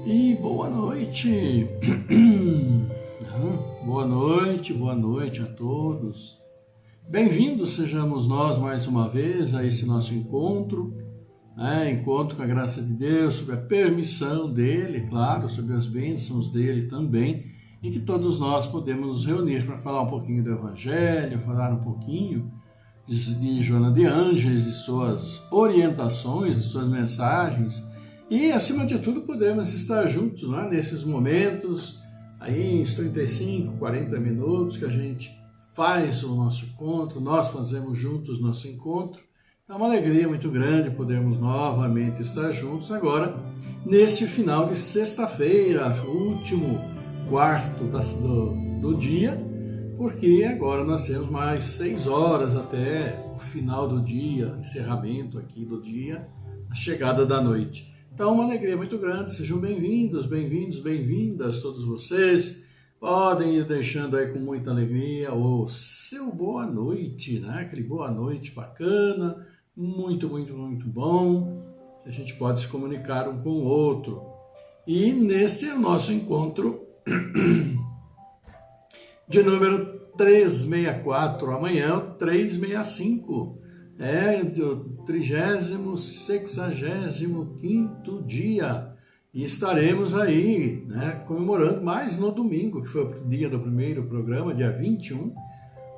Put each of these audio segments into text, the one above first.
E boa noite, boa noite a todos. Bem-vindos sejamos nós mais uma vez a esse nosso encontro, encontro com a graça de Deus, sob a permissão dele, claro, sob as bênçãos dele também, em que todos nós podemos nos reunir para falar um pouquinho do Evangelho, falar um pouquinho de Joana de Ângeles, de suas orientações, de suas mensagens, e, acima de tudo, podemos estar juntos, nesses momentos, aí uns 35, 40 minutos que a gente faz o nosso encontro, nós fazemos juntos nosso encontro. É uma alegria muito grande podermos novamente estar juntos agora, neste final de sexta-feira, último quarto do dia, porque agora nós temos mais 6 horas até o final do dia, encerramento aqui do dia, a chegada da noite. Então, uma alegria muito grande, sejam bem-vindos, bem-vindas todos vocês. Podem ir deixando aí com muita alegria o seu boa noite, aquele boa noite bacana, muito bom, que a gente pode se comunicar um com o outro. E neste é o nosso encontro de número 364, amanhã 365. Do 65º dia, e estaremos aí, comemorando mais no domingo, que foi o dia do primeiro programa, dia 21,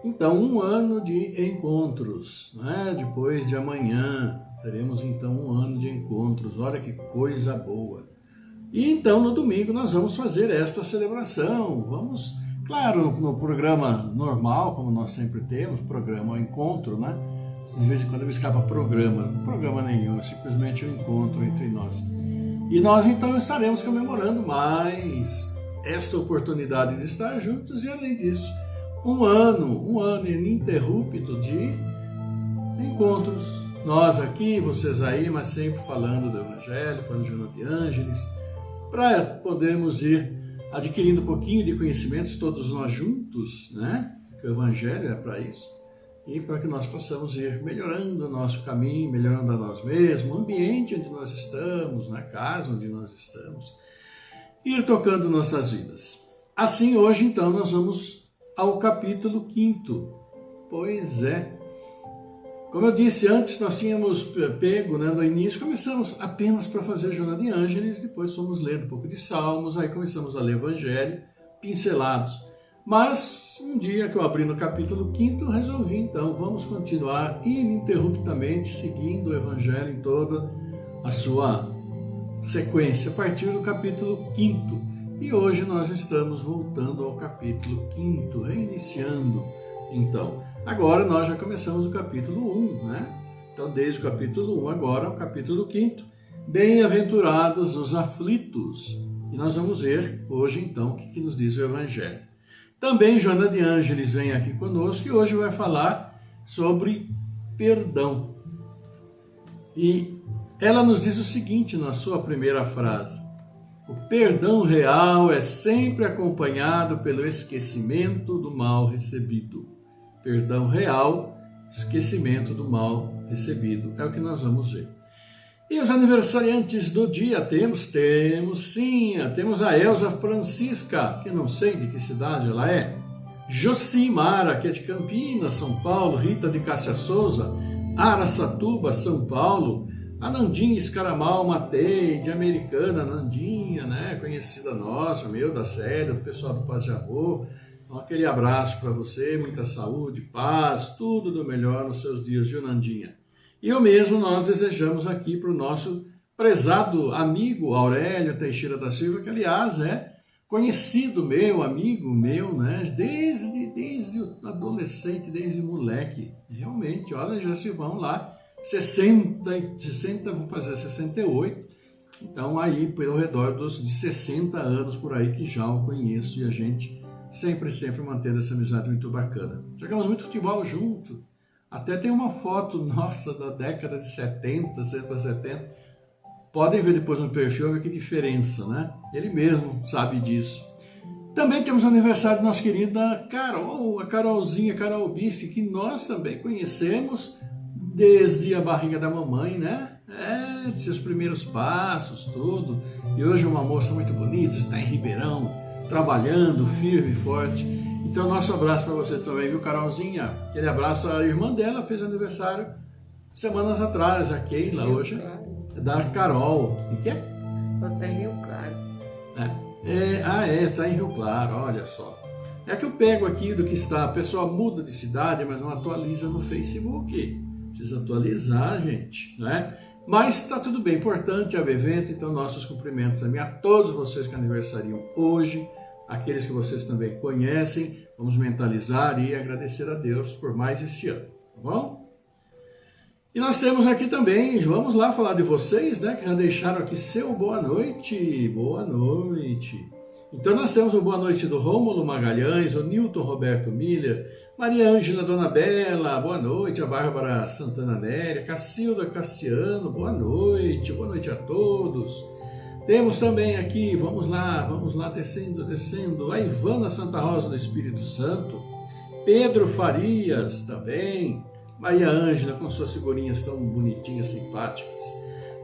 então 1 ano de encontros, depois de amanhã, teremos então 1 ano de encontros, olha que coisa boa. E então no domingo nós vamos fazer esta celebração, vamos, claro, no programa normal, como nós sempre temos, programa ao encontro, de vez em quando me escapa programa nenhum, é simplesmente um encontro entre nós. E nós então estaremos comemorando mais esta oportunidade de estar juntos e, além disso, um ano ininterrupto de encontros. Nós aqui, vocês aí, mas sempre falando do Evangelho, falando de Joana de Ângeles, para podermos ir adquirindo um pouquinho de conhecimentos, todos nós juntos, que o Evangelho é para isso. E para que nós possamos ir melhorando o nosso caminho, melhorando a nós mesmos, o ambiente onde nós estamos, na casa onde nós estamos, ir tocando nossas vidas. Assim, hoje, então, nós vamos ao capítulo 5º. Pois é. Como eu disse antes, nós tínhamos pego, no início, começamos apenas para fazer Joana de Ângeles, depois fomos lendo um pouco de Salmos, aí começamos a ler Evangelho, pincelados. Mas, um dia que eu abri no capítulo 5º, resolvi, então, vamos continuar ininterruptamente seguindo o Evangelho em toda a sua sequência, a partir do capítulo 5º. E hoje nós estamos voltando ao capítulo 5º, reiniciando, então. Agora nós já começamos o capítulo 1, Então, desde o capítulo 1 agora, o capítulo 5º, bem-aventurados os aflitos. E nós vamos ver hoje, então, o que nos diz o Evangelho. Também Joana de Ângeles vem aqui conosco e hoje vai falar sobre perdão. E ela nos diz o seguinte na sua primeira frase: o perdão real é sempre acompanhado pelo esquecimento do mal recebido. Perdão real, esquecimento do mal recebido. É o que nós vamos ver. E os aniversariantes do dia temos a Elza Francisca, que não sei de que cidade ela é, Jocimara, que é de Campinas, São Paulo, Rita de Cássia Souza, Araçatuba, São Paulo, a Nandinha Escaramal Matei, de Americana, Nandinha, conhecida nossa, da Célia, do pessoal do Paz de Amor. Então, aquele abraço para você, muita saúde, paz, tudo do melhor nos seus dias, viu, Nandinha? E o mesmo nós desejamos aqui para o nosso prezado amigo Aurélio Teixeira da Silva, que aliás é conhecido meu, amigo meu, desde o adolescente, desde moleque. Realmente, olha, já se vão lá 60, vão fazer 68. Então aí pelo redor de 60 anos por aí que já o conheço e a gente sempre mantendo essa amizade muito bacana. Jogamos muito futebol junto. Até tem uma foto nossa da década de 70, 70. Podem ver depois no perfil, ver que diferença, Ele mesmo sabe disso. Também temos o aniversário da nossa querida Carol, a Carolzinha, Carol Bife, que nós também conhecemos desde a barriga da mamãe, né? De seus primeiros passos, tudo. E hoje uma moça muito bonita, está em Ribeirão, trabalhando firme e forte. Então, nosso abraço para você também, viu, Carolzinha? Aquele abraço, a irmã dela fez aniversário semanas atrás, a Keila, Rio hoje. Claro. É da Carol. E que é? Está em Rio Claro. Está em Rio Claro, olha só. É que eu pego aqui do que está, a pessoa muda de cidade, mas não atualiza no Facebook. Precisa atualizar, gente, né? Mas está tudo bem, importante é o evento, então nossos cumprimentos também a todos vocês que aniversariam hoje, aqueles que vocês também conhecem, vamos mentalizar e agradecer a Deus por mais este ano, tá bom? E nós temos aqui também, vamos lá falar de vocês, né, que já deixaram aqui seu boa noite, boa noite. Então nós temos o boa noite do Rômulo Magalhães, o Nilton Roberto Miller, Maria Ângela Dona Bela, boa noite, a Bárbara Santana Néria, Cacilda Cassiano, boa noite a todos. Temos também aqui, vamos lá, descendo, a Ivana Santa Rosa do Espírito Santo, Pedro Farias também, Maria Ângela com suas figurinhas tão bonitinhas, simpáticas.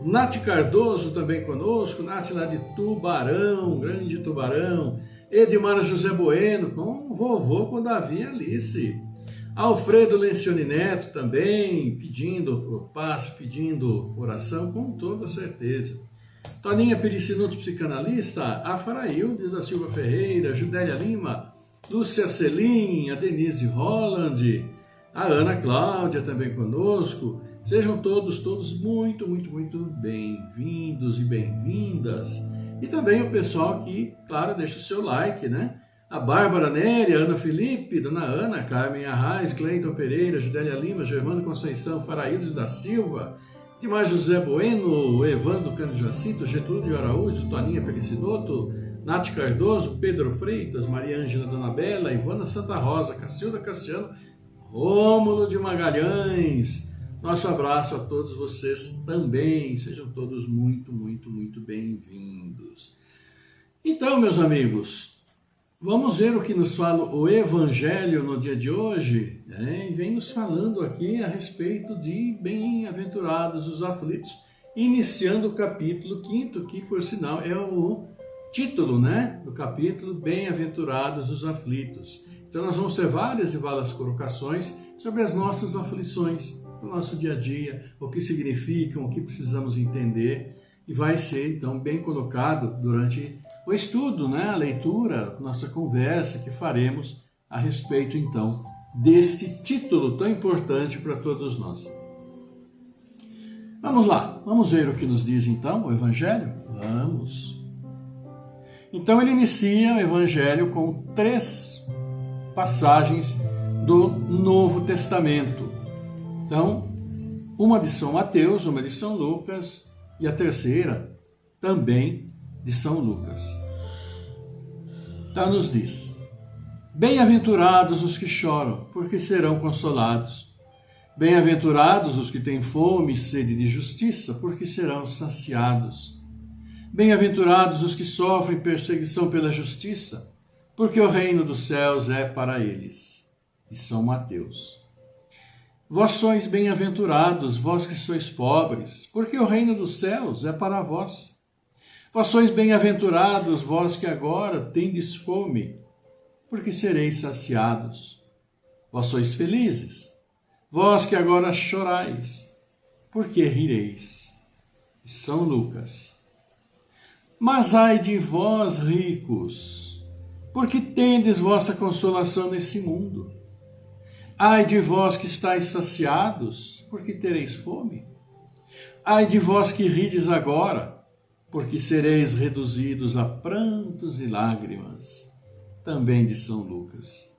Nath Cardoso também conosco, Nath lá de Tubarão, grande Tubarão. Edmar José Bueno, com o vovô, com Davi e Alice. Alfredo Lencioni Neto também, pedindo paz, pedindo oração, com toda certeza. Toninha Pericinuto, psicanalista, a Faraildes da Silva Ferreira, Judélia Lima, Lúcia Celim, a Denise Holland, a Ana Cláudia também conosco. Sejam todos muito bem-vindos e bem-vindas. E também o pessoal que, claro, deixa o seu like, né? A Bárbara Néria, Ana Felipe, Dona Ana, Carmen Arraes, Cleiton Pereira, Judélia Lima, Germano Conceição, Faraildes da Silva, Dimar José Bueno, Evandro Cândido Jacinto, Getúlio Araújo, Toninha Pelicinoto, Nath Cardoso, Pedro Freitas, Maria Ângela Dona Bela, Ivana Santa Rosa, Cacilda Cassiano, Rômulo de Magalhães. Nosso abraço a todos vocês também, sejam todos muito bem-vindos. Então, meus amigos, vamos ver o que nos fala o Evangelho no dia de hoje, né? E vem nos falando aqui a respeito de bem-aventurados os aflitos, iniciando o capítulo 5º, que por sinal é o título, né, do capítulo, Bem-aventurados os aflitos. Então nós vamos ter várias e várias colocações sobre as nossas aflições, no nosso dia a dia, o que significam, o que precisamos entender, e vai ser então bem colocado durante o estudo, né, a leitura, nossa conversa que faremos a respeito então deste título tão importante para todos nós. Vamos lá, vamos ver o que nos diz então o Evangelho? Vamos! Então ele inicia o Evangelho com 3 passagens do Novo Testamento. Então, uma de São Mateus, uma de São Lucas e a terceira também de São Lucas. Então nos diz: Bem-aventurados os que choram, porque serão consolados. Bem-aventurados os que têm fome e sede de justiça, porque serão saciados. Bem-aventurados os que sofrem perseguição pela justiça, porque o reino dos céus é para eles. De São Mateus. Vós sois bem-aventurados, vós que sois pobres, porque o reino dos céus é para vós. Vós sois bem-aventurados, vós que agora tendes fome, porque sereis saciados. Vós sois felizes, vós que agora chorais, porque rireis. São Lucas. Mas ai de vós, ricos, porque tendes vossa consolação nesse mundo. Ai de vós que estáis saciados, porque tereis fome. Ai de vós que rides agora, porque sereis reduzidos a prantos e lágrimas. Também de São Lucas.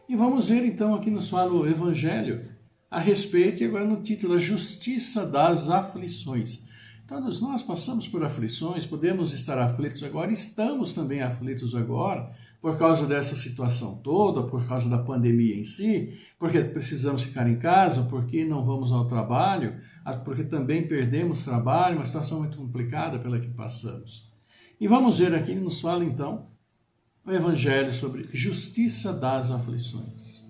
E vamos ver então aqui nos fala o Evangelho a respeito, e agora no título, a justiça das aflições. Todos nós passamos por aflições, podemos estar aflitos agora, estamos também aflitos agora, por causa dessa situação toda, por causa da pandemia em si, porque precisamos ficar em casa, porque não vamos ao trabalho, porque também perdemos trabalho, uma situação muito complicada pela que passamos. E vamos ver aqui, nos fala então o Evangelho sobre justiça das aflições.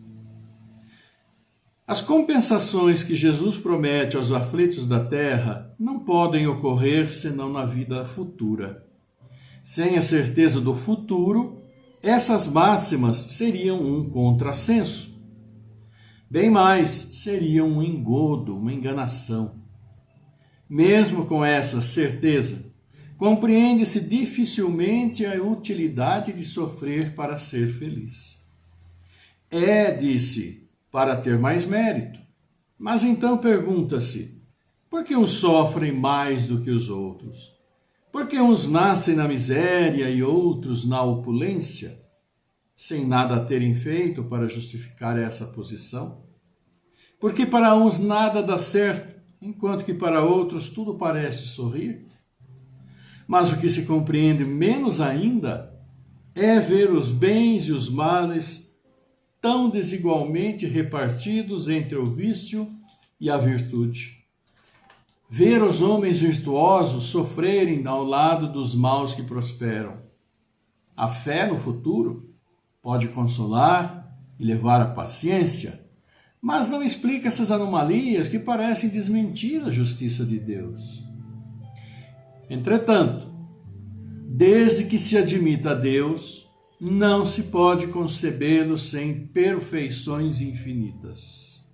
As compensações que Jesus promete aos aflitos da terra não podem ocorrer senão na vida futura. Sem a certeza do futuro, essas máximas seriam um contrassenso. Bem mais, seriam um engodo, uma enganação. Mesmo com essa certeza, compreende-se dificilmente a utilidade de sofrer para ser feliz. Disse, para ter mais mérito. Mas então pergunta-se, por que uns sofrem mais do que os outros? Por que uns nascem na miséria e outros na opulência, sem nada terem feito para justificar essa posição? Porque para uns nada dá certo, enquanto que para outros tudo parece sorrir? Mas o que se compreende menos ainda é ver os bens e os males tão desigualmente repartidos entre o vício e a virtude. Ver os homens virtuosos sofrerem ao lado dos maus que prosperam. A fé no futuro pode consolar e levar à paciência, mas não explica essas anomalias que parecem desmentir a justiça de Deus. Entretanto, desde que se admita a Deus, não se pode concebê-lo sem perfeições infinitas.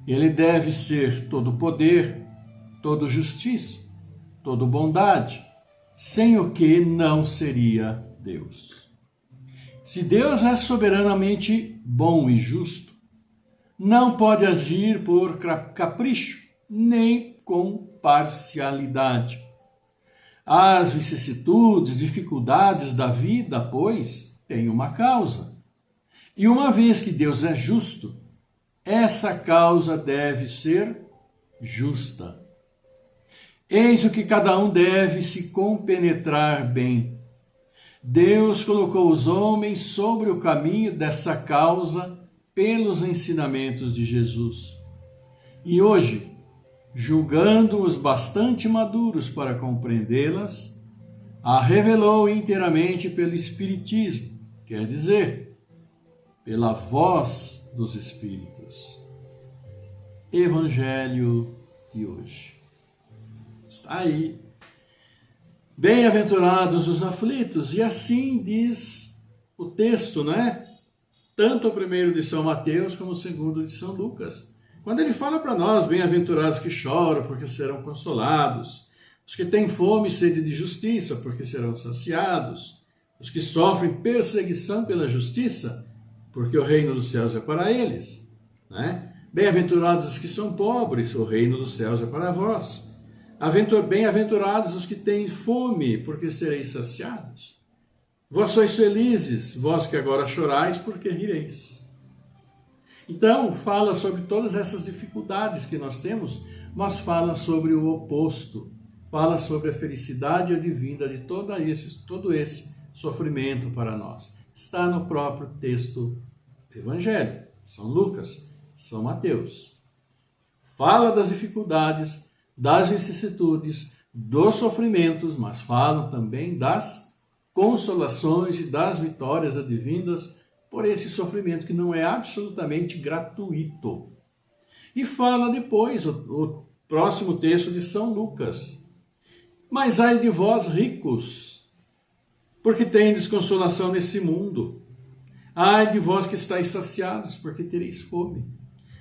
Ele deve ser todo poder, todo justiça, todo bondade, sem o que não seria Deus. Se Deus é soberanamente bom e justo, não pode agir por capricho, nem com parcialidade. As vicissitudes, dificuldades da vida, pois, têm uma causa. E uma vez que Deus é justo, essa causa deve ser justa. Eis o que cada um deve se compenetrar bem. Deus colocou os homens sobre o caminho dessa causa pelos ensinamentos de Jesus. E hoje, julgando-os bastante maduros para compreendê-las, a revelou inteiramente pelo Espiritismo, quer dizer, pela voz dos Espíritos. Evangelho de hoje. Está aí. Bem-aventurados os aflitos, e assim diz o texto, né? Tanto o primeiro de São Mateus como o segundo de São Lucas. Quando ele fala para nós, bem-aventurados que choram, porque serão consolados, os que têm fome e sede de justiça, porque serão saciados, os que sofrem perseguição pela justiça, porque o reino dos céus é para eles, né? Bem-aventurados os que são pobres, o reino dos céus é para vós. Bem-aventurados os que têm fome, porque sereis saciados. Vós sois felizes, vós que agora chorais, porque rireis. Então, fala sobre todas essas dificuldades que nós temos, mas fala sobre o oposto. Fala sobre a felicidade advinda de todo esse sofrimento para nós. Está no próprio texto do Evangelho, São Lucas, São Mateus. Fala das dificuldades, das vicissitudes, dos sofrimentos, mas falam também das consolações e das vitórias advindas por esse sofrimento que não é absolutamente gratuito. E fala depois o próximo texto de São Lucas. Mas ai de vós ricos, porque tendes consolação nesse mundo. Ai de vós que estáis saciados, porque tereis fome.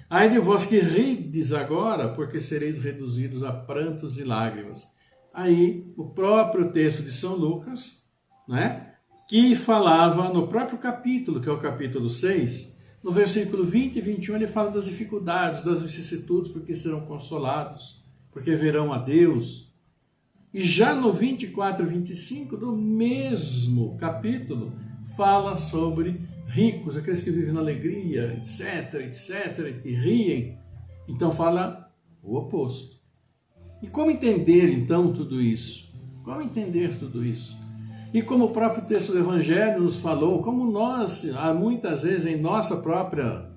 Ai de vós que rides agora, porque sereis reduzidos a prantos e lágrimas. Aí o próprio texto de São Lucas, né? Que falava no próprio capítulo, que é o capítulo 6, no versículo 20 e 21, ele fala das dificuldades, das vicissitudes, porque serão consolados, porque verão a Deus. E já no 24 e 25 do mesmo capítulo, fala sobre ricos, aqueles que vivem na alegria, etc, etc, que riem. Então fala o oposto. E como entender então tudo isso? Como entender tudo isso? E como o próprio texto do Evangelho nos falou, como nós, muitas vezes, em nossa própria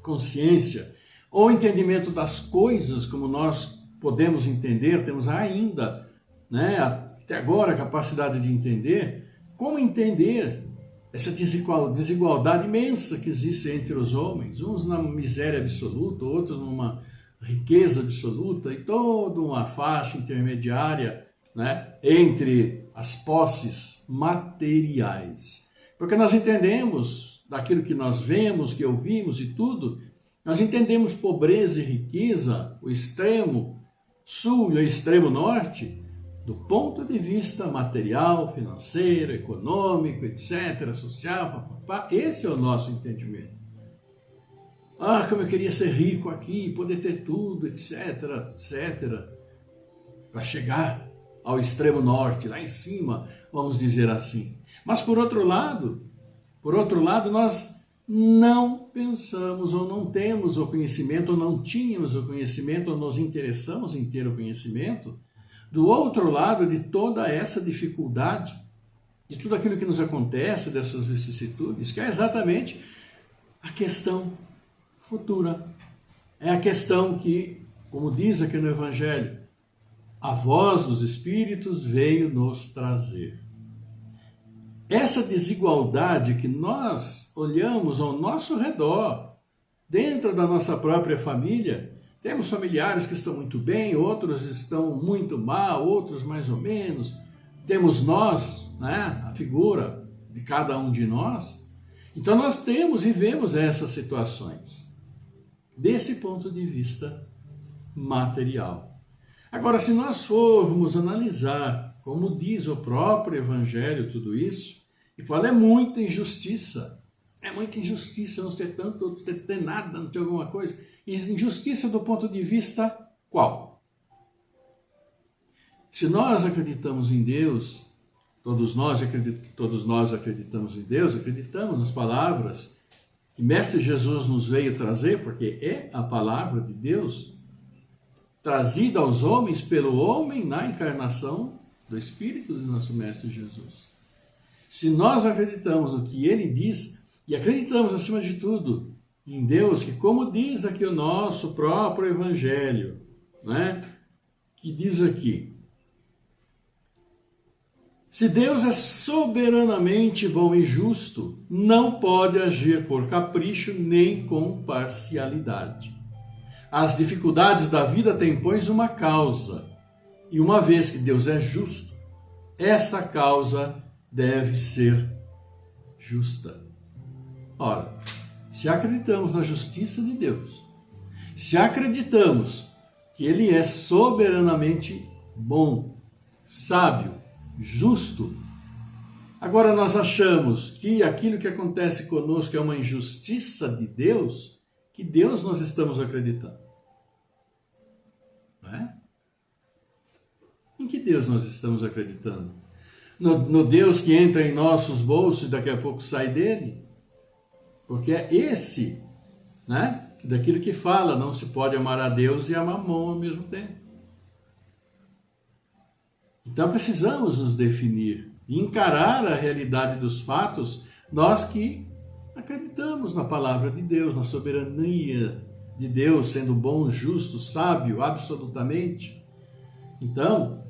consciência, ou entendimento das coisas, como nós podemos entender, temos ainda, né, até agora, a capacidade de entender, como entender essa desigualdade imensa que existe entre os homens, uns na miséria absoluta, outros numa riqueza absoluta, e toda uma faixa intermediária, né, entre as posses materiais. Porque nós entendemos, daquilo que nós vemos, que ouvimos e tudo, nós entendemos pobreza e riqueza, o extremo sul e o extremo norte, do ponto de vista material, financeiro, econômico, etc., social, papapá. Esse é o nosso entendimento. Ah, como eu queria ser rico aqui, poder ter tudo, etc., etc., para chegar ao extremo norte, lá em cima, vamos dizer assim. Mas por outro lado, nós não pensamos ou não temos o conhecimento, ou não tínhamos o conhecimento, ou nos interessamos em ter o conhecimento, do outro lado de toda essa dificuldade, de tudo aquilo que nos acontece, dessas vicissitudes, que é exatamente a questão futura. É a questão que, como diz aqui no Evangelho, a voz dos Espíritos veio nos trazer. Essa desigualdade que nós olhamos ao nosso redor, dentro da nossa própria família, temos familiares que estão muito bem, outros estão muito mal, outros mais ou menos. Temos nós, né, a figura de cada um de nós. Então nós temos e vemos essas situações desse ponto de vista material. Agora, se nós formos analisar, como diz o próprio Evangelho, tudo isso, e fala, é muita injustiça não ter tanto, não ter nada, não ter alguma coisa. Injustiça do ponto de vista qual? Se nós acreditamos em Deus, todos nós acreditamos em Deus, acreditamos nas palavras que Mestre Jesus nos veio trazer, porque é a palavra de Deus, trazida aos homens pelo homem na encarnação do Espírito de nosso Mestre Jesus. Se nós acreditamos no que ele diz, e acreditamos acima de tudo em Deus, que como diz aqui o nosso próprio Evangelho, né, que diz aqui, se Deus é soberanamente bom e justo, não pode agir por capricho nem com parcialidade. As dificuldades da vida têm, pois, uma causa, e uma vez que Deus é justo, essa causa deve ser justa. Ora, se acreditamos na justiça de Deus, se acreditamos que Ele é soberanamente bom, sábio, justo, agora nós achamos que aquilo que acontece conosco é uma injustiça de Deus, que Deus nós estamos acreditando. Não é? Em que Deus nós estamos acreditando? No Deus que entra em nossos bolsos e daqui a pouco sai dele? Porque é esse, né, daquilo que fala, não se pode amar a Deus e amar Mamon ao mesmo tempo. Então precisamos nos definir e encarar a realidade dos fatos, nós que acreditamos na palavra de Deus, na soberania de Deus, sendo bom, justo, sábio, absolutamente. Então,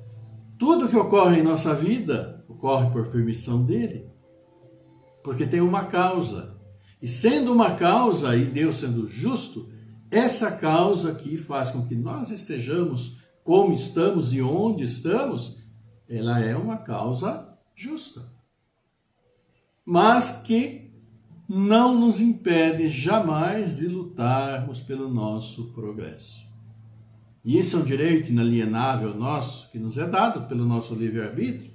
tudo que ocorre em nossa vida, ocorre por permissão dele, porque tem uma causa. E sendo uma causa, e Deus sendo justo, essa causa que faz com que nós estejamos como estamos e onde estamos, ela é uma causa justa. Mas que não nos impede jamais de lutarmos pelo nosso progresso. E esse é um direito inalienável nosso, que nos é dado pelo nosso livre-arbítrio,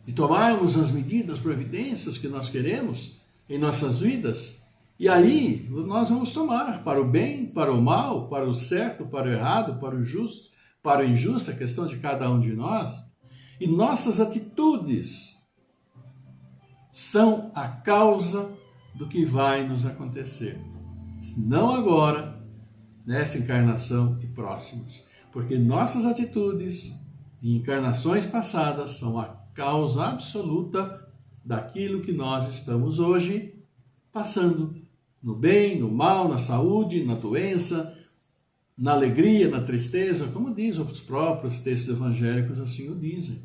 de tomarmos as medidas, providências que nós queremos em nossas vidas. E aí nós vamos tomar para o bem, para o mal, para o certo, para o errado, para o justo, para o injusto, a questão de cada um de nós. E nossas atitudes são a causa do que vai nos acontecer. Não agora, nessa encarnação e próximas. Porque nossas atitudes e encarnações passadas são a causa absoluta daquilo que nós estamos hoje passando. No bem, no mal, na saúde, na doença, na alegria, na tristeza, como diz os próprios textos evangélicos, assim o dizem.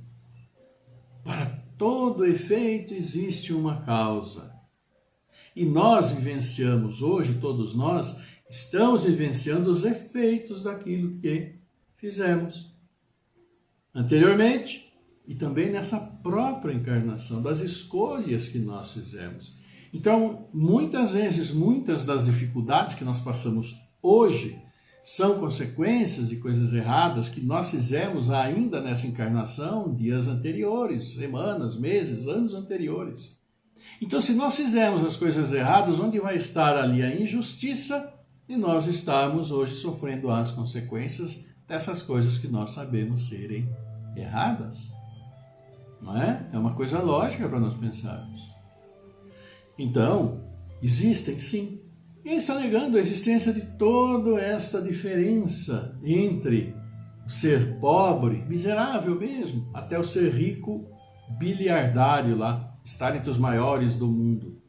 Para todo efeito existe uma causa. E nós vivenciamos hoje, todos nós, estamos vivenciando os efeitos daquilo que fizemos anteriormente e também nessa própria encarnação, das escolhas que nós fizemos. Então, muitas vezes, muitas das dificuldades que nós passamos hoje são consequências de coisas erradas que nós fizemos ainda nessa encarnação, dias anteriores, semanas, meses, anos anteriores. Então, se nós fizermos as coisas erradas, onde vai estar ali a injustiça e nós estamos hoje sofrendo as consequências dessas coisas que nós sabemos serem erradas? Não é? É uma coisa lógica para nós pensarmos. Então, existem sim. E ele está negando a existência de toda essa diferença entre o ser pobre, miserável mesmo, até o ser rico, biliardário lá, estar entre os maiores do mundo.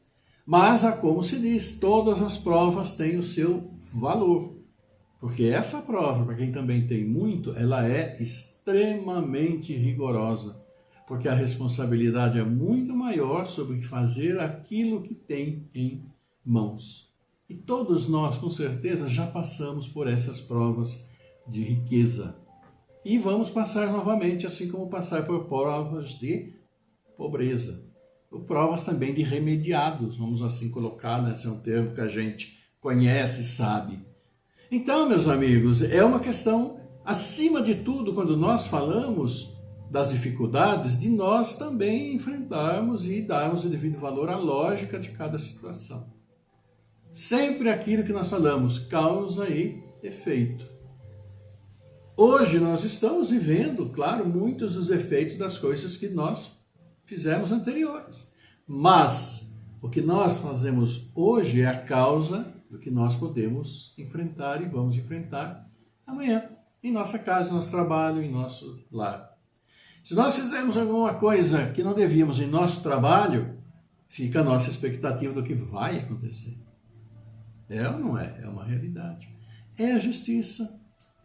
Mas, como se diz, todas as provas têm o seu valor. Porque essa prova, para quem também tem muito, ela é extremamente rigorosa. Porque a responsabilidade é muito maior sobre fazer aquilo que tem em mãos. E todos nós, com certeza, já passamos por essas provas de riqueza. E vamos passar novamente, assim como passar por provas de pobreza. Ou provas também de remediados, vamos assim colocar, né? Esse é um termo que a gente conhece e sabe. Então, meus amigos, é uma questão, acima de tudo, quando nós falamos das dificuldades, de nós também enfrentarmos e darmos o devido valor à lógica de cada situação. Sempre aquilo que nós falamos, causa e efeito. Hoje nós estamos vivendo, claro, muitos dos efeitos das coisas que nós fizemos anteriores. Mas o que nós fazemos hoje é a causa do que nós podemos enfrentar e vamos enfrentar amanhã, em nossa casa, em nosso trabalho, em nosso lar. Se nós fizermos alguma coisa que não devíamos em nosso trabalho, fica a nossa expectativa do que vai acontecer. É ou não é? É uma realidade. É a justiça,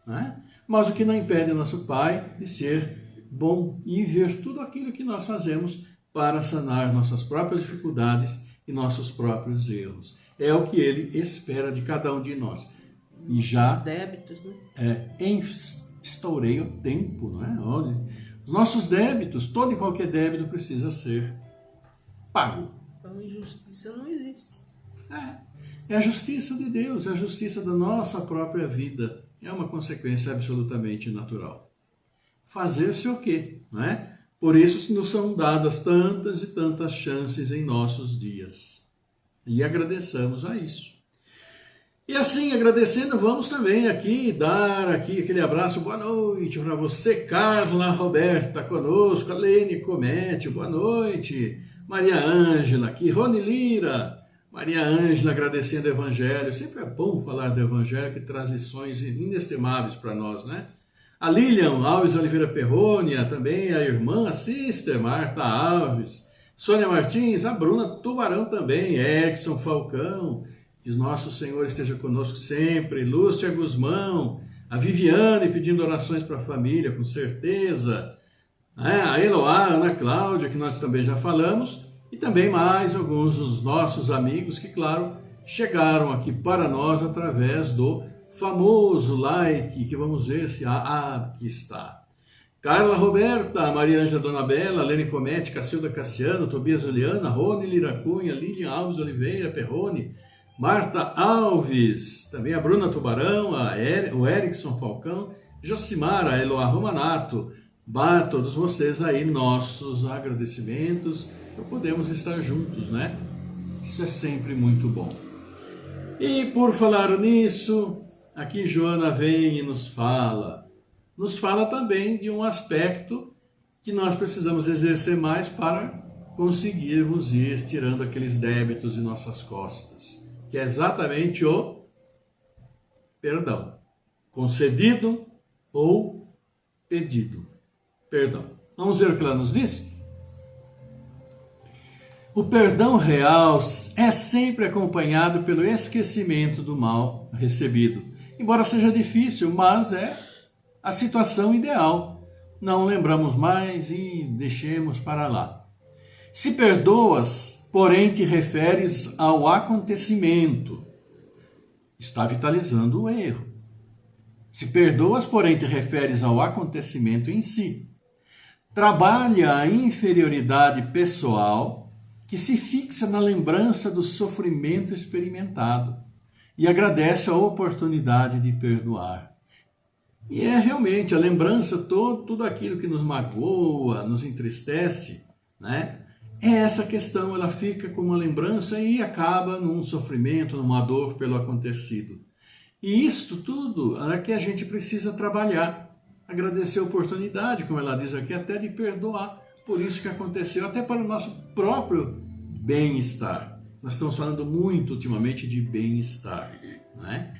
não é? Mas o que não impede o nosso Pai de ser bom e ver tudo aquilo que nós fazemos para sanar nossas próprias dificuldades e nossos próprios erros. É o que Ele espera de cada um de nós. E já débitos, né? Estourei o tempo, não é? Olha, os nossos débitos, todo e qualquer débito precisa ser pago. Então, injustiça não existe. É a justiça de Deus, é a justiça da nossa própria vida. É uma consequência absolutamente natural. Fazer-se o quê? Não é? Por isso nos são dadas tantas e tantas chances em nossos dias. E agradeçamos a isso. E assim, agradecendo, vamos também aqui dar aquele abraço, boa noite para você, Carla Roberta conosco, a Lene Comete, boa noite, Maria Ângela aqui, Rony Lira, Maria Ângela agradecendo o Evangelho, sempre é bom falar do Evangelho que traz lições inestimáveis para nós, né? A Lilian Alves Oliveira Perrônia, também a irmã, a sister Marta Alves, Sônia Martins, a Bruna Tubarão também, Edson Falcão, que nosso Senhor esteja conosco sempre, Lúcia Guzmão, a Viviane pedindo orações para a família, com certeza, a Eloá, a Ana Cláudia, que nós também já falamos, e também mais alguns dos nossos amigos que, claro, chegaram aqui para nós através do famoso like, que vamos ver se aqui está. Carla Roberta, Maria Ângela Dona Bela, Lene Comete, Cacilda Cassiano, Tobias Juliana, Rony Liracunha, Lilian Alves Oliveira, Perrone, Marta Alves, também a Bruna Tubarão, o Erickson Falcão, Josimara, a Eloá Romanato, todos vocês aí, nossos agradecimentos, por podermos estar juntos, né? Isso é sempre muito bom. E por falar nisso, aqui Joana vem e nos fala também de um aspecto que nós precisamos exercer mais para conseguirmos ir tirando aqueles débitos de nossas costas, que é exatamente o perdão, concedido ou pedido. Perdão. Vamos ver o que ela nos diz? O perdão real é sempre acompanhado pelo esquecimento do mal recebido. Embora seja difícil, mas é a situação ideal. Não lembramos mais e deixemos para lá. Se perdoas, porém te referes ao acontecimento, está vitalizando o erro. Se perdoas, porém te referes ao acontecimento em si, trabalha a inferioridade pessoal que se fixa na lembrança do sofrimento experimentado e agradece a oportunidade de perdoar. E é realmente a lembrança, tudo aquilo que nos magoa, nos entristece, né? É essa questão, ela fica como uma lembrança e acaba num sofrimento, numa dor pelo acontecido. E isto tudo é que a gente precisa trabalhar, agradecer a oportunidade, como ela diz aqui, até de perdoar por isso que aconteceu, até para o nosso próprio bem-estar. Nós estamos falando muito ultimamente de bem-estar, né?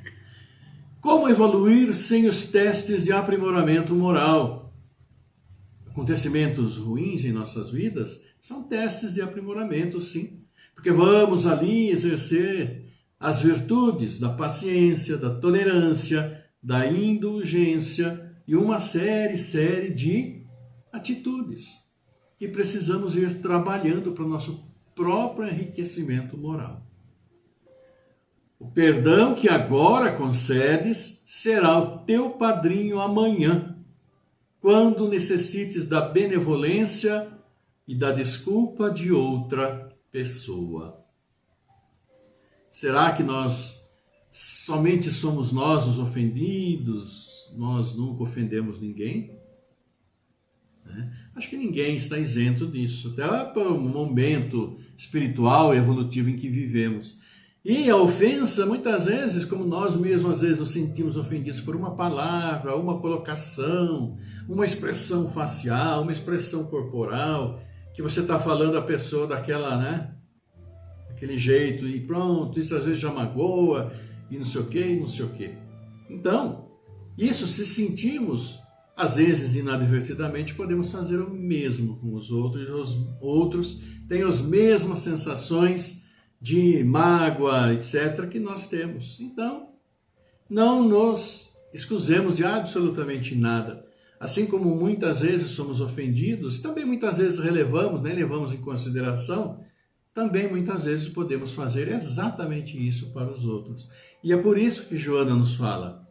Como evoluir sem os testes de aprimoramento moral? Acontecimentos ruins em nossas vidas são testes de aprimoramento, sim. Porque vamos ali exercer as virtudes da paciência, da tolerância, da indulgência e uma série de atitudes que precisamos ir trabalhando para o nosso próprio enriquecimento moral. O perdão que agora concedes será o teu padrinho amanhã, quando necessites da benevolência e da desculpa de outra pessoa. Será que somente somos nós os ofendidos? Nós nunca ofendemos ninguém? Acho que ninguém está isento disso, até para o momento espiritual e evolutivo em que vivemos. E a ofensa, muitas vezes, como nós mesmos às vezes nos sentimos ofendidos por uma palavra, uma colocação, uma expressão facial, uma expressão corporal, que você está falando a pessoa daquela, né? Aquele jeito e pronto, isso às vezes já magoa e não sei o que, e não sei o que. Então, isso se sentimos, às vezes inadvertidamente, podemos fazer o mesmo com os outros têm as mesmas sensações de mágoa, etc., que nós temos. Então, não nos excusemos de absolutamente nada. Assim como muitas vezes somos ofendidos, também muitas vezes relevamos, nem levamos em consideração, também muitas vezes podemos fazer exatamente isso para os outros. E é por isso que Joana nos fala: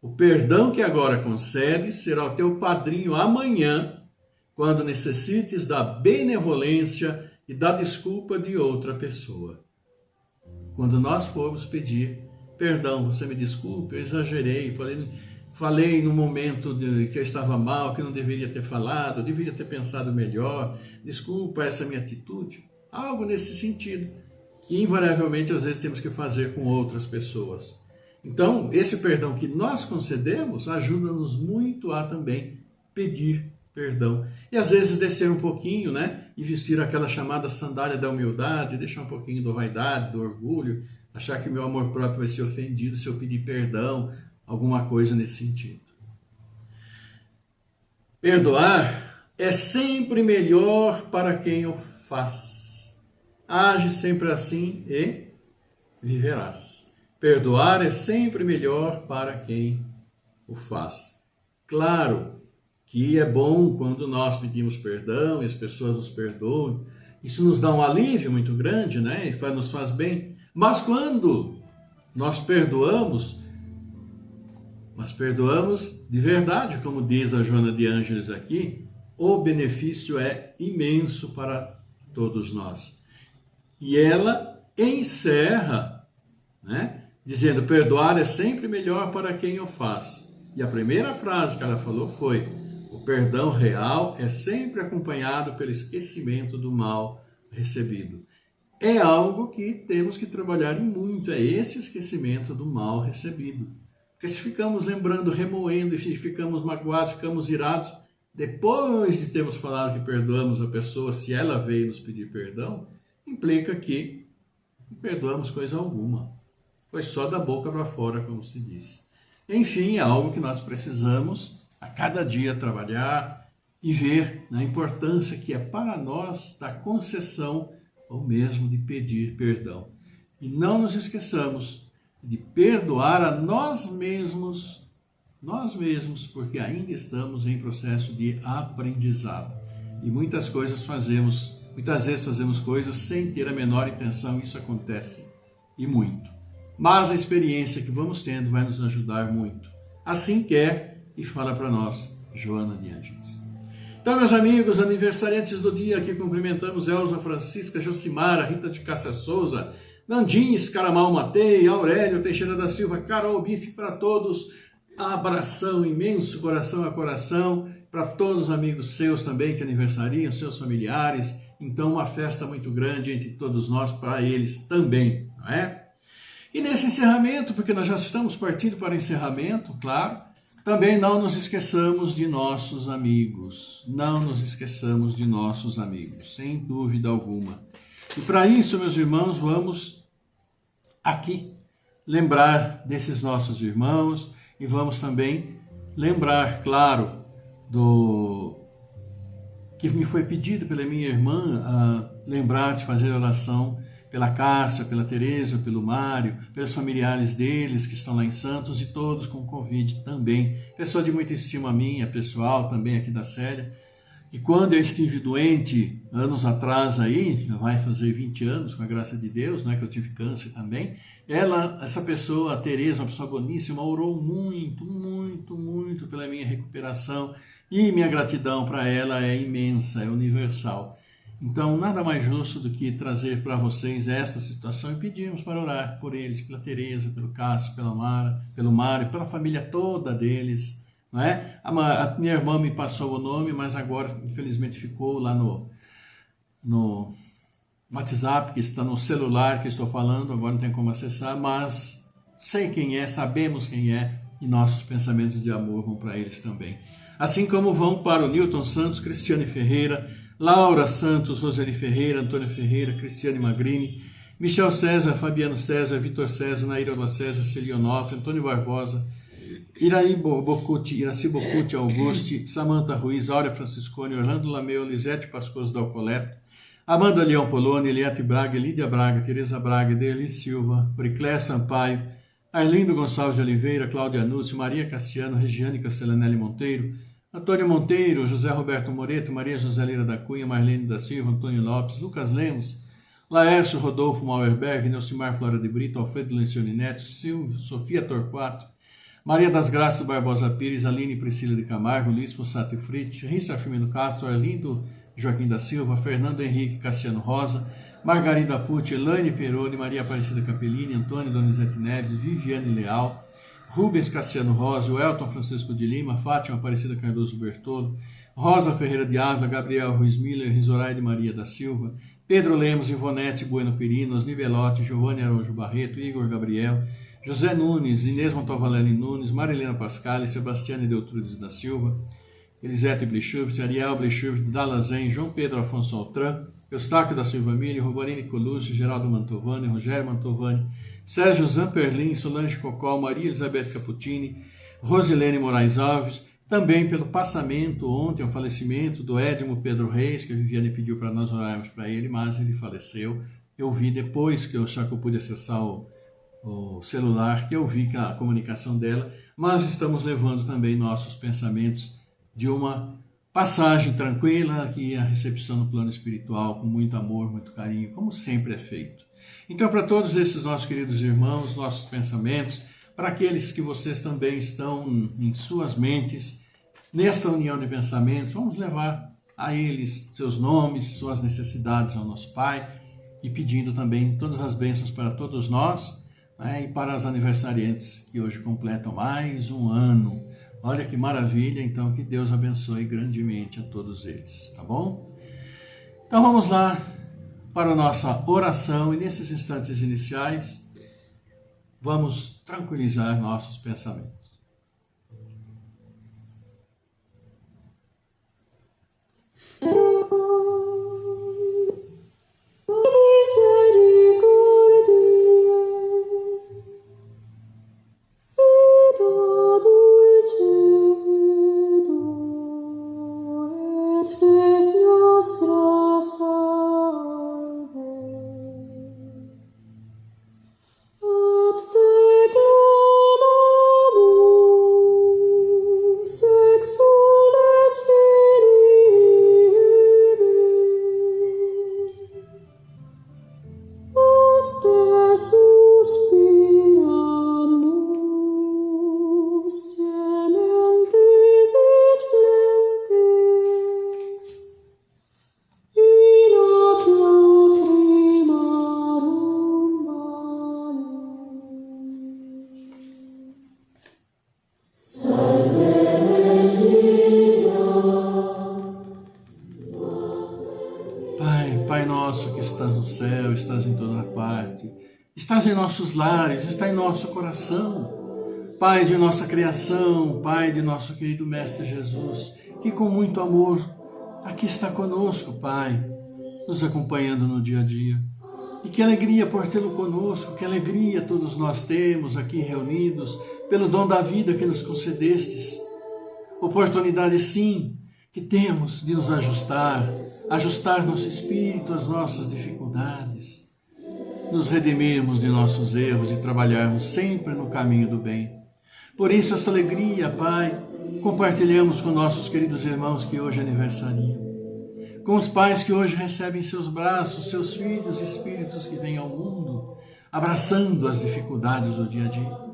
o perdão que agora concedes será o teu padrinho amanhã, quando necessites da benevolência e da desculpa de outra pessoa. Quando nós formos pedir perdão, você me desculpe, eu exagerei, falei no momento que eu estava mal, que eu não deveria ter falado, eu deveria ter pensado melhor, desculpa essa minha atitude, algo nesse sentido, que invariavelmente às vezes temos que fazer com outras pessoas. Então, esse perdão que nós concedemos ajuda-nos muito a também pedir perdão. E às vezes descer um pouquinho, né? E vestir aquela chamada sandália da humildade, deixar um pouquinho da vaidade, do orgulho, achar que o meu amor próprio vai ser ofendido se eu pedir perdão, alguma coisa nesse sentido. Perdoar é sempre melhor para quem o faz. Age sempre assim e viverás. Perdoar é sempre melhor para quem o faz. Claro que é bom quando nós pedimos perdão e as pessoas nos perdoam. Isso nos dá um alívio muito grande, né? E nos faz bem. Mas quando nós perdoamos de verdade, como diz a Joana de Ângeles aqui, o benefício é imenso para todos nós. E ela encerra, né? Dizendo: perdoar é sempre melhor para quem o faz. E a primeira frase que ela falou foi: o perdão real é sempre acompanhado pelo esquecimento do mal recebido. É algo que temos que trabalhar em muito, é esse esquecimento do mal recebido. Porque se ficamos lembrando, remoendo, e ficamos magoados, ficamos irados, depois de termos falado que perdoamos a pessoa, se ela veio nos pedir perdão, implica que não perdoamos coisa alguma. Foi só da boca para fora, como se diz. Enfim, é algo que nós precisamos a cada dia trabalhar e ver a importância que é para nós da concessão ou mesmo de pedir perdão. E não nos esqueçamos de perdoar a nós mesmos, porque ainda estamos em processo de aprendizado. E muitas coisas fazemos Muitas vezes fazemos coisas sem ter a menor intenção, isso acontece e muito. Mas a experiência que vamos tendo vai nos ajudar muito. Assim quer e fala para nós, Joana de Ângeles. Então, meus amigos, aniversariantes do dia, aqui cumprimentamos Elza Francisca Josimara, Rita de Cássia Souza, Nandinho Escaramal Matei, Aurélio Teixeira da Silva, Carol Bife, para todos, abração imenso, coração a coração, para todos os amigos seus também que aniversariam, seus familiares. Então, uma festa muito grande entre todos nós, para eles também, não é? E nesse encerramento, porque nós já estamos partindo para o encerramento, claro, também não nos esqueçamos de nossos amigos. Não nos esqueçamos de nossos amigos, sem dúvida alguma. E para isso, meus irmãos, vamos aqui lembrar desses nossos irmãos e vamos também lembrar, claro, do que me foi pedido pela minha irmã a lembrar de fazer oração pela Cássia, pela Tereza, pelo Mário, pelos familiares deles que estão lá em Santos e todos com Covid também. Pessoa de muita estima minha, pessoal, também aqui da Célia. E quando eu estive doente, anos atrás aí, já vai fazer 20 anos, com a graça de Deus, né, que eu tive câncer também, essa pessoa, a Tereza, uma pessoa boníssima, orou muito, muito, muito pela minha recuperação e minha gratidão para ela é imensa, é universal. Então, nada mais justo do que trazer para vocês essa situação e pedirmos para orar por eles, pela Tereza, pelo Cássio, pela Mara, pelo Mário, pela família toda deles. Não é? A minha irmã me passou o nome, mas agora, infelizmente, ficou lá no WhatsApp, que está no celular que estou falando, agora não tem como acessar, mas sei quem é, sabemos quem é, e nossos pensamentos de amor vão para eles também. Assim como vão para o Newton Santos, Cristiane Ferreira, Laura Santos, Roseli Ferreira, Antônio Ferreira, Cristiane Magrini, Michel César, Fabiano César, Vitor César, Naíra César, Celionofre, Antônio Barbosa, Iraci Bocuti, Auguste, Samanta Ruiz, Áurea Franciscone, Orlando Lameu, Lisete Pascoso Dalcoleto, Amanda Leão Poloni, Eliette Braga, Lídia Braga, Tereza Braga, Deeli Silva, Briclé Sampaio, Arlindo Gonçalves de Oliveira, Cláudia Anúncio, Maria Cassiano, Regiane Castellanelli Monteiro, Antônio Monteiro, José Roberto Moreto, Maria José Lira da Cunha, Marlene da Silva, Antônio Lopes, Lucas Lemos, Laércio Rodolfo Mauerberg, Nelcimar Flora de Brito, Alfredo Lencioni Neto, Sofia Torquato, Maria das Graças Barbosa Pires, Aline Priscila de Camargo, Luiz Possato Frit, Rissa Firmino Castro, Arlindo Joaquim da Silva, Fernando Henrique Cassiano Rosa, Margarida Pucci, Elaine Peroni, Maria Aparecida Capellini, Antônio Donizete Neves, Viviane Leal, Rubens Cassiano Rosa, Elton Francisco de Lima, Fátima Aparecida Cardoso Bertolo, Rosa Ferreira de Ávila, Gabriel Ruiz Miller, Rizoraide Maria da Silva, Pedro Lemos, Ivonete Bueno Quirinos, Nivelotti, Giovanni Araújo Barreto, Igor Gabriel, José Nunes, Inês Montovalene Nunes, Marilena Pascali, Sebastiane Deltrudes da Silva, Elisete Blichuvt, Ariel Blichuvt, Dalazen, João Pedro Afonso Altran, Eustáquio da Silva Milho, Rovarine Colucci, Geraldo Mantovani, Rogério Mantovani, Sérgio Zamperlin, Solange Cocol, Maria Elizabeth Caputini, Rosilene Moraes Alves, também pelo passamento ontem, o falecimento do Edmo Pedro Reis, que a Viviane pediu para nós orarmos para ele, mas ele faleceu. Eu vi depois que eu pude acessar o celular, que eu vi a comunicação dela, mas estamos levando também nossos pensamentos de uma passagem tranquila e a recepção no plano espiritual com muito amor, muito carinho, como sempre é feito. Então, para todos esses nossos queridos irmãos, nossos pensamentos, para aqueles que vocês também estão em suas mentes, nesta união de pensamentos, vamos levar a eles seus nomes, suas necessidades ao nosso Pai e pedindo também todas as bênçãos para todos nós, né, e para os aniversariantes que hoje completam mais um ano. Olha que maravilha, então que Deus abençoe grandemente a todos eles, tá bom? Então vamos lá para a nossa oração e nesses instantes iniciais vamos tranquilizar nossos pensamentos. toda parte. Estás em nossos lares, está em nosso coração. Pai de nossa criação, Pai de nosso querido Mestre Jesus, que com muito amor aqui está conosco, Pai, nos acompanhando no dia a dia. E que alegria por tê-lo conosco, que alegria todos nós temos aqui reunidos, pelo dom da vida que nos concedestes. Oportunidade, sim, que temos de nos ajustar nosso espírito às nossas dificuldades, nos redimirmos de nossos erros e trabalharmos sempre no caminho do bem. Por isso, essa alegria, Pai, compartilhamos com nossos queridos irmãos que hoje aniversariam, com os pais que hoje recebem em seus braços seus filhos e espíritos que vêm ao mundo, abraçando as dificuldades do dia a dia.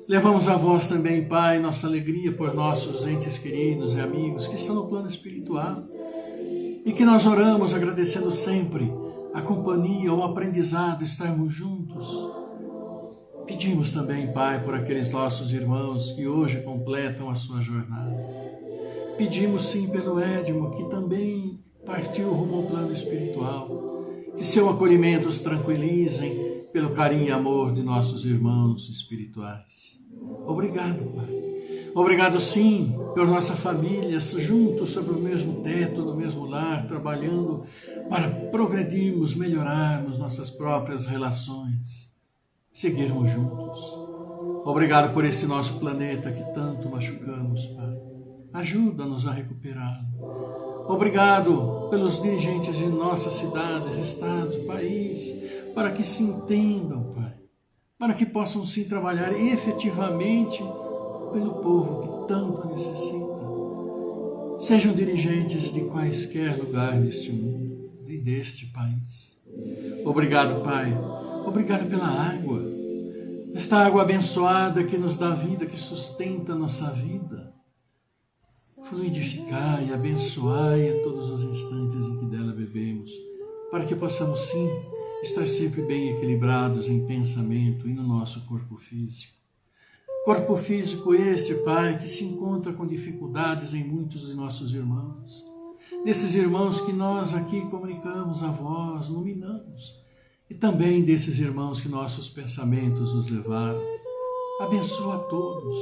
Levamos a vós também, Pai, nossa alegria por nossos entes queridos e amigos que estão no plano espiritual e que nós oramos agradecendo sempre a companhia, o aprendizado, estarmos juntos. Pedimos também, Pai, por aqueles nossos irmãos que hoje completam a sua jornada. Pedimos sim pelo Edmo, que também partiu rumo ao plano espiritual. Que seu acolhimento os tranquilizem pelo carinho e amor de nossos irmãos espirituais. Obrigado, Pai. Obrigado sim por nossa família, juntos sobre o mesmo teto, no mesmo lar, trabalhando para progredirmos, melhorarmos nossas próprias relações, seguirmos juntos. Obrigado por esse nosso planeta que tanto machucamos, Pai. Ajuda-nos a recuperá-lo. Obrigado pelos dirigentes de nossas cidades, estados, país, para que se entendam, Pai, para que possam sim trabalhar efetivamente pelo povo que tanto necessita. Sejam dirigentes de quaisquer lugar deste mundo e deste país. Obrigado, Pai. Obrigado pela água. Esta água abençoada que nos dá vida, que sustenta a nossa vida. Fluidificai e abençoai a todos os instantes em que dela bebemos, para que possamos sim estar sempre bem equilibrados em pensamento e no nosso corpo físico. Corpo físico este, Pai, que se encontra com dificuldades em muitos de nossos irmãos. Desses irmãos que nós aqui comunicamos a voz, iluminamos. E também desses irmãos que nossos pensamentos nos levaram. Abençoa a todos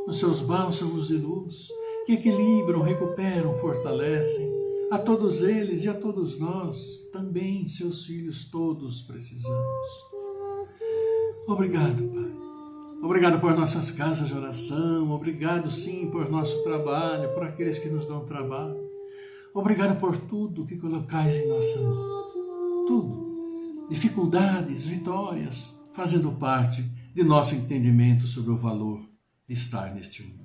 nos seus bálsamos de luz, que equilibram, recuperam, fortalecem. A todos eles e a todos nós, também seus filhos todos precisamos. Obrigado, Pai. Obrigado por nossas casas de oração. Obrigado, sim, por nosso trabalho, por aqueles que nos dão trabalho. Obrigado por tudo que colocais em nossa mão. Tudo. Dificuldades, vitórias, fazendo parte de nosso entendimento sobre o valor de estar neste mundo.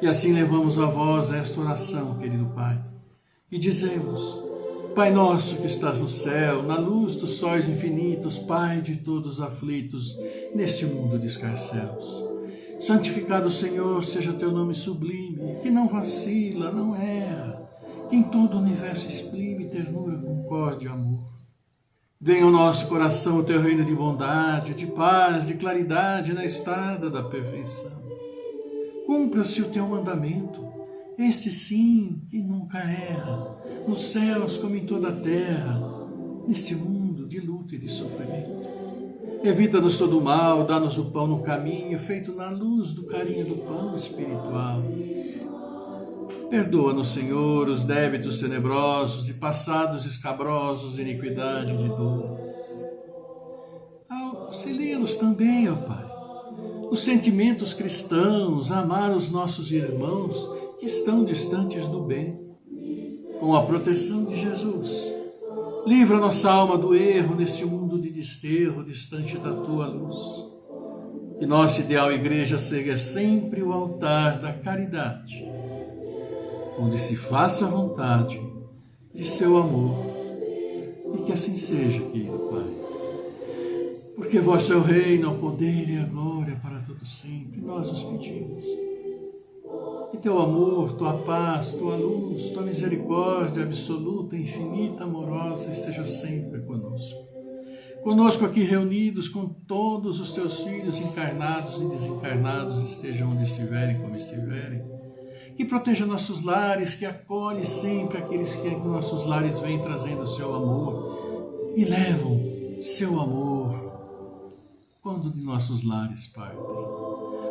E assim levamos a vós esta oração, querido Pai, e dizemos: Pai nosso que estás no céu, na luz dos sóis infinitos, Pai de todos os aflitos, neste mundo de escarcéus. Santificado, Senhor, seja teu nome sublime, que não vacila, não erra, que em todo o universo exprime ternura, concórdia e amor. Venha ao nosso coração o teu reino de bondade, de paz, de claridade na estrada da perfeição. Cumpra-se o teu mandamento, este sim que nunca erra, nos céus como em toda a terra, neste mundo de luta e de sofrimento. Evita-nos todo o mal, dá-nos o pão no caminho, feito na luz do carinho do pão espiritual. Perdoa-nos, Senhor, os débitos tenebrosos e passados escabrosos de iniquidade e de dor. Auxilia-nos também, ó Pai, os sentimentos cristãos, a amar os nossos irmãos que estão distantes do bem. Com a proteção de Jesus, livra nossa alma do erro neste mundo de desterro, distante da Tua luz. Que nossa ideal igreja seja sempre o altar da caridade, onde se faça a vontade de seu amor. E que assim seja, querido Pai. Porque vosso é o reino, o poder e a glória para todo sempre. Nós os pedimos. Que teu amor, tua paz, tua luz, tua misericórdia absoluta, infinita, amorosa, esteja sempre conosco. Conosco aqui reunidos, com todos os teus filhos encarnados e desencarnados, estejam onde estiverem, como estiverem. Que proteja nossos lares, que acolhe sempre aqueles que em nossos lares vêm trazendo o seu amor e levam seu amor quando de nossos lares partem.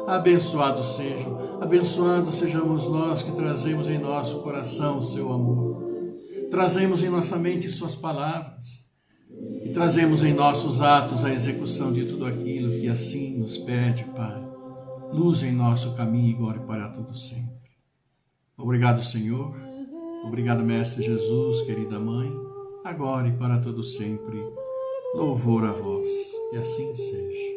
Abençoados sejamos nós que trazemos em nosso coração o seu amor, trazemos em nossa mente suas palavras e trazemos em nossos atos a execução de tudo aquilo que assim nos pede, Pai. Luz em nosso caminho agora e para todo sempre. Obrigado, Senhor. Obrigado, Mestre Jesus, querida Mãe, agora e para todo sempre. Louvor a vós, e assim seja.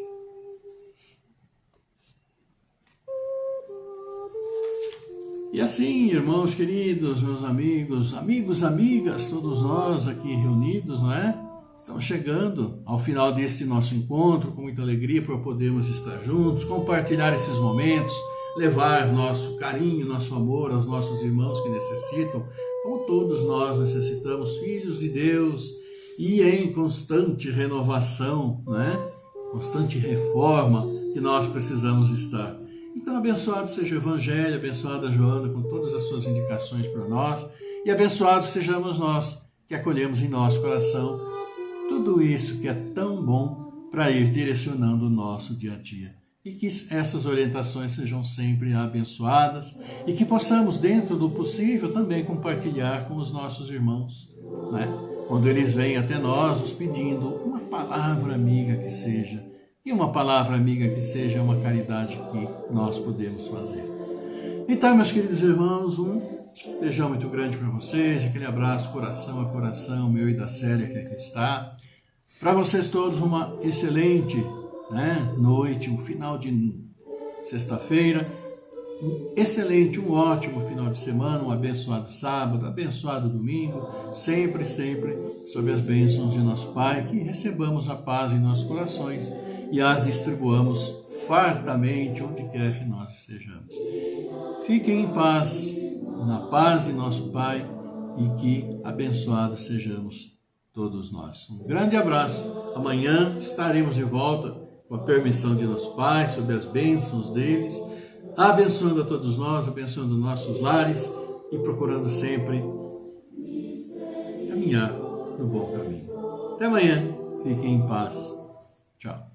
E assim, irmãos queridos, meus amigos, amigas, todos nós aqui reunidos, não é? Estamos chegando ao final deste nosso encontro, com muita alegria para podermos estar juntos, compartilhar esses momentos, levar nosso carinho, nosso amor aos nossos irmãos que necessitam, como todos nós necessitamos, filhos de Deus, e em constante renovação, né? Constante reforma que nós precisamos estar. Então, abençoado seja o Evangelho, abençoada a Joana com todas as suas indicações para nós, e abençoados sejamos nós que acolhemos em nosso coração tudo isso que é tão bom para ir direcionando o nosso dia a dia. E que essas orientações sejam sempre abençoadas e que possamos, dentro do possível, também compartilhar com os nossos irmãos, né? Quando eles vêm até nós nos pedindo uma palavra amiga que seja, e uma palavra amiga que seja uma caridade que nós podemos fazer. Então, meus queridos irmãos, um beijão muito grande para vocês, aquele abraço coração a coração, meu e da Célia que aqui está. Para vocês todos uma excelente, né, noite, um final de sexta-feira, um ótimo final de semana, um abençoado sábado, abençoado domingo, sempre sob as bênçãos de nosso Pai, que recebamos a paz em nossos corações e as distribuamos fartamente onde quer que nós estejamos. Fiquem em paz, na paz de nosso Pai, e que abençoados sejamos todos nós. Um grande abraço. Amanhã estaremos de volta com a permissão de nosso Pai, sob as bênçãos deles, abençoando a todos nós, abençoando nossos lares e procurando sempre caminhar no bom caminho. Até amanhã. Fiquem em paz. Tchau.